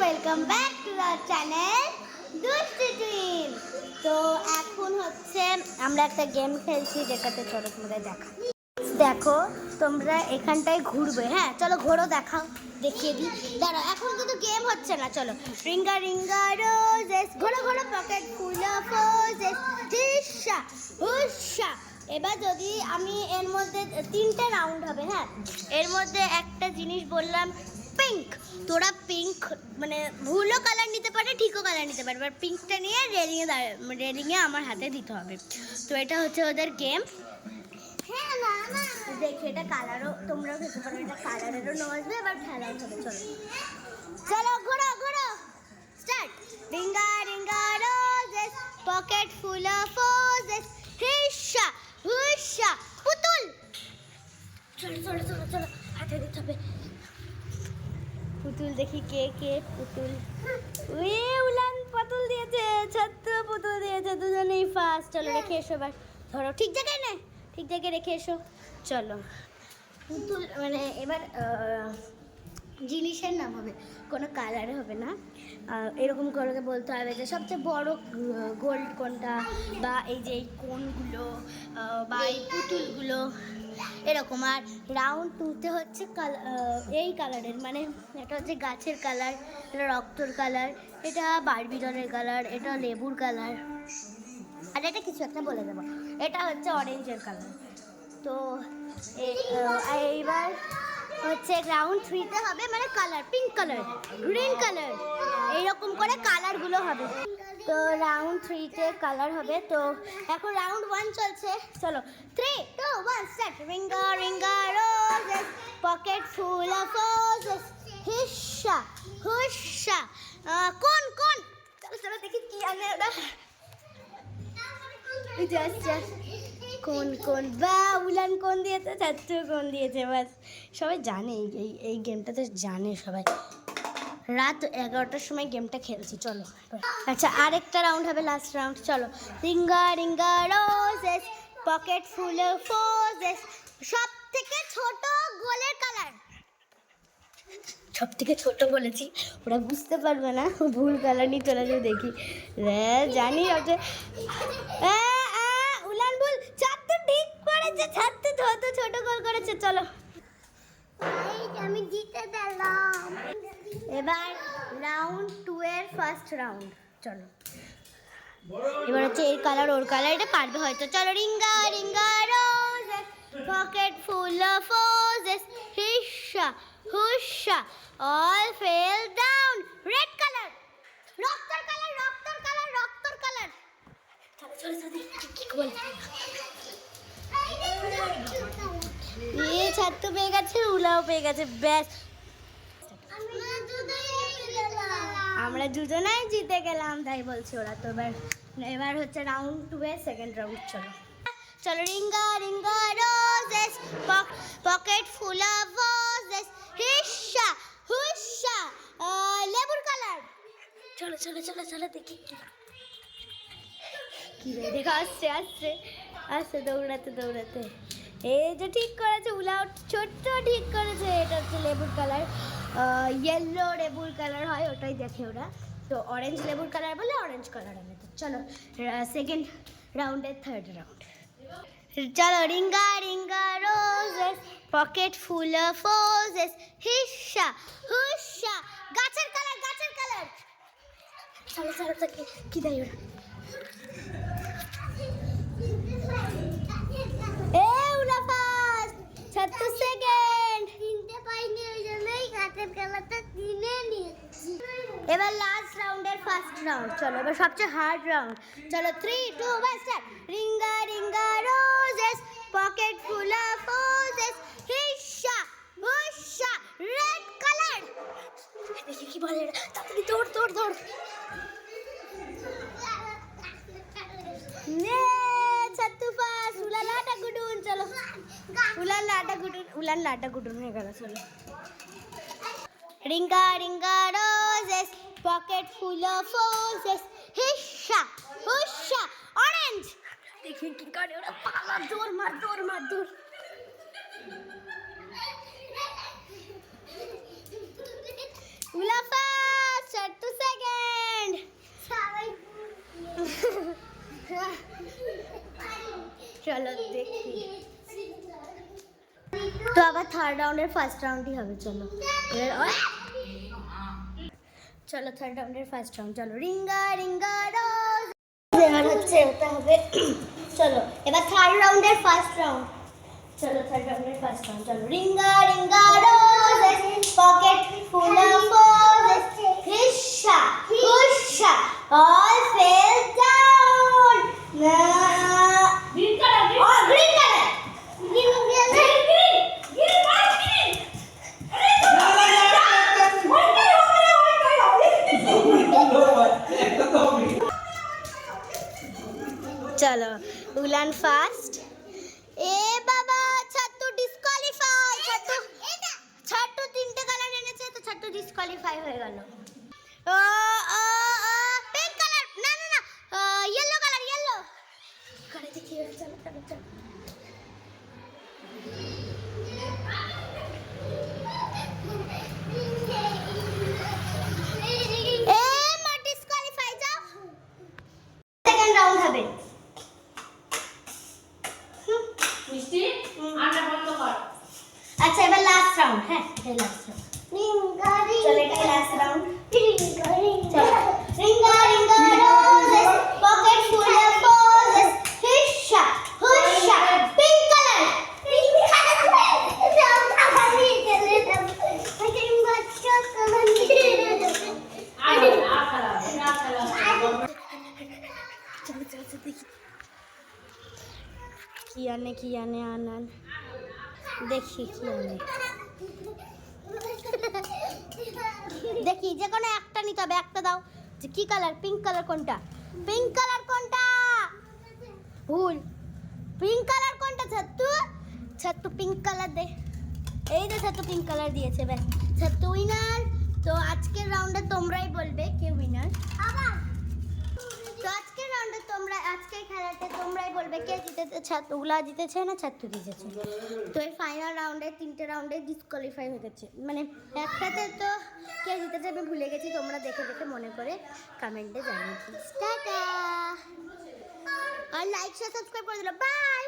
Welcome back to our channel দুষ্টু twin. তো এখন হচ্ছে আমরা একটা গেম খেলছি যেটাতে চলো তোমরা দেখো তোমরা এখানটায় ঘুরবে। হ্যাঁ চলো ঘোরো, দেখিয়ে দিই। দাঁড়াও, এখন কিন্তু গেম হচ্ছে না। চলো রিঙ্গা রিঙ্গা রোজেস, ঘোরো ঘোরো, পকেট ফুল অফ রোজেস, হিসা হুসা। এবার যদি আমি এর মধ্যে 3টে রাউন্ড হবে। হ্যাঁ, এর মধ্যে একটা জিনিস বললাম পিঙ্ক, তোরা পিঙ্ক মানে ভুলও কালার নিতে পারে, ঠিকও কালার নিতে পারে। এবার পিঙ্কটা নিয়ে রেলিংয়ে আমার হাতে দিতে হবে। তো এটা হচ্ছে ওদের গেম। দেখে এটা কালারও তোমরাও খেতে পারো, এটা কালারেরও নজবে, এবার খেলাও হবে। চলো চলো ঘোরো ঘোরো, start. Ring a ring a roses, pocket full of roses, হিসা হুসা, পুতুল। চলো চলো চলো চলো, হাতে দিতে হবে পুতুল। দেখি কে কে পুতুল। উলান পুতুল দিয়েছে, ছত্র পুতুল দিয়েছে, দুজনেই ফার্স্ট। চলো রেখে এসো, এবার ধরো ঠিক জায়গায় না, ঠিক জায়গায় রেখে এসো। চলো পুতুল মানে এবার জিনিসের নাম হবে, কোনো কালারে হবে না। এরকম করে বলতে হবে যে সবচেয়ে বড় গোল্ড কোনটা, বা এই যে এই কোনগুলো, বা এই পুতুলগুলো, এরকম। আর রাউন্ড তুলতে হচ্ছে এই কালারের, মানে এটা হচ্ছে গাছের কালার, এটা রক্তর কালার, এটা বারবি ডলের কালার, এটা লেবুর কালার, আর এটা কিছু একটা বলে দেবো, এটা হচ্ছে অরেঞ্জের কালার। তো এইবার হচ্ছে রাউন্ড 3তে হবে মানে colour, pink colour, green colour, এইরকম করে কালারগুলো হবে। তো রাউন্ড 3তে কালার হবে। তো এখন রাউন্ড 1 চলছে। চলো 3 2 1 start. Ring a ring a roses, pocket full of roses, হিসা হুসা। কোন কোন, চলো চলো দেখি কি আনে ওরা। কোন কোন, বা উলান কোন দিয়েছে, চাচ্চু কোন দিয়েছে, বাস সবাই জানে এই গেমটা তো জানে সবাই। রাত 11টার সময় গেমটা খেলছি। চলো আচ্ছা, আরেকটা রাউন্ড হবে, লাস্ট রাউন্ড। চলো ring a ring a roses, pocket full of roses, সব থেকে ছোট গোলের কালার। সব থেকে ছোট বলেছি, ওরা বুঝতে পারবে না, ভুল কালার নিয়ে চলে যাবে। দেখি জানি উলান ভুল, ছাত্র ঠিক করেছে, ছাত্র ছোট গোল করেছে। চলো আমি জিতে দিলাম। এবার রাউন্ড 2 এর ফার্স্ট রাউন্ড। চলো এবার হচ্ছে এর কালার ওর কালার, এটা পারবে হয়তো। চলো ring a ring a roses, pocket full of roses, হিসা হুসা, all fall down, red colour, রক্তর কালার, রক্তর কালার, রক্তর কালার। চলো চলো চলো কি বল, ছাত্র পেয়ে গেছে, উলাও পেয়ে গেছে, ব্যাস আমরা দুজনাই জিতে গেলাম, তাই বলছি ওরা। তো এবার হচ্ছে রাউন্ড 2 এর সেকেন্ড রাউন্ড। চলো চলো ring a ring a roses, pocket full of roses, হিসা হুসা, লেবুর কালার। চলো চলো চলো চলো দেখি কি দেখো, আসছে আসছে আসছে, দৌড়াতে দৌড়াতে। এই যে ঠিক করেছে, উলাও ছোট্ট ঠিক করেছে। এটা হচ্ছে লেবুর কালার, ইয়েলো লেবুর কালার হয়, ওটাই দেখে ওরা। তো অরেঞ্জ লেবুর কালার বলে অরেঞ্জ কালার হবে। তো চলো সেকেন্ড রাউন্ডের থার্ড রাউন্ড। চলো ring a ring a roses, pocket full of roses, হিসা হুসা, গাছের কালার, গাছের কালার। চলো চলো তো কি দেয় ওরা, এবার লাস্ট রাউন্ডের ফার্স্ট রাউন্ড। চলো এবার সবচেয়ে হার্ড রাউন্ড। চলো 3 2 1 start. Ring a ring a roses, pocket full of roses, হিসা হুসা, রেড কালার। দেখি কি বলে, তাড়াতাড়ি দৌড় দৌড় দৌড়। নে ছাত্তু পাস, উলান লাটা গুডুন। চলো উলান লাটা গুডুন হয়ে গেল। চলো ring a ring a roses, pocket full of roses, হিসা হুসা, অরেঞ্জ। দেখি কি করে ওরা, পালা, দৌড় মার দৌড় মার দৌড়। উলাফাস চলো দেখি। তো আবার থার্ড রাউন্ডের ফার্স্ট রাউন্ডই হবে। চলো চলো থার্ড রাউন্ডের ফার্স্ট রাউন্ড। চলো রিঙ্গা রিঙ্গা রোজ এবার হচ্ছে ওটা হবে। চলো এবার থার্ড রাউন্ডের ফার্স্ট রাউন্ড। চলো থার্ড রাউন্ডের ফার্স্ট রাউন্ড। চলো ring a ringa rose pocket full of roses হিসা হুসা all fell down green color oh green color চলো উলান ফার্স্ট। এ বাবা ছাত্র ডিসকোয়ালিফাই। ছাত্র তিনটে কালার এনেছে তো ছাত্র ডিসকোয়ালিফাই হয়ে গেল। পিঙ্ক কালার না না না ইয়েলো কালার ইয়েলো করে দেখি। চলো চলো চলো এ মা ডিসকোয়ালিফাই যাও। সেকেন্ড রাউন্ড হবে। মিষ্টি আটা বন্ধ কর। আচ্ছা এবার লাস্ট রাউন্ড। হ্যাঁ এটাই লাস্ট রাউন্ড। চলো এটাই লাস্ট রাউন্ড। চলো ring a ring a roses pocket full of roses হিসা হুসা পিঙ্ক কালার পিঙ্ক কালার কি আনে আনান দেখি কি আনে দেখি যে কোনো একটা নিতে হবে। একটা দাও। যে কি কালার? পিঙ্ক কালার কোনটা? পিঙ্ক কালার কোনটা? ভুল। পিঙ্ক কালার কোনটা? ছাত্তু ছাত্তু পিঙ্ক কালার দে। এই যে ছাত্তু পিঙ্ক কালার দিয়েছে। ব্যাস ছাত্তু উইনার। তো আজকের রাউন্ডে তোমরাই বলবে কে উইনার। তো আজকের রাউন্ডে আজকের খেলাতে তোমরাই বলবে কে জিতেছে। ছাত্রগুলা জিতেছে না ছাত্র জিতেছে। তো এই ফাইনাল রাউন্ডে তিনটে রাউন্ডে ডিসকোয়ালিফাই হয়ে গেছে। মানে একটাতে তো কে জিতেছে আমি ভুলে গেছি। তোমরা দেখে দেখে মনে করে কমেন্টে জানিয়ে প্লিজ। টাটা আর লাইক শেয়ার সাবস্ক্রাইব করে দিলো। বাই।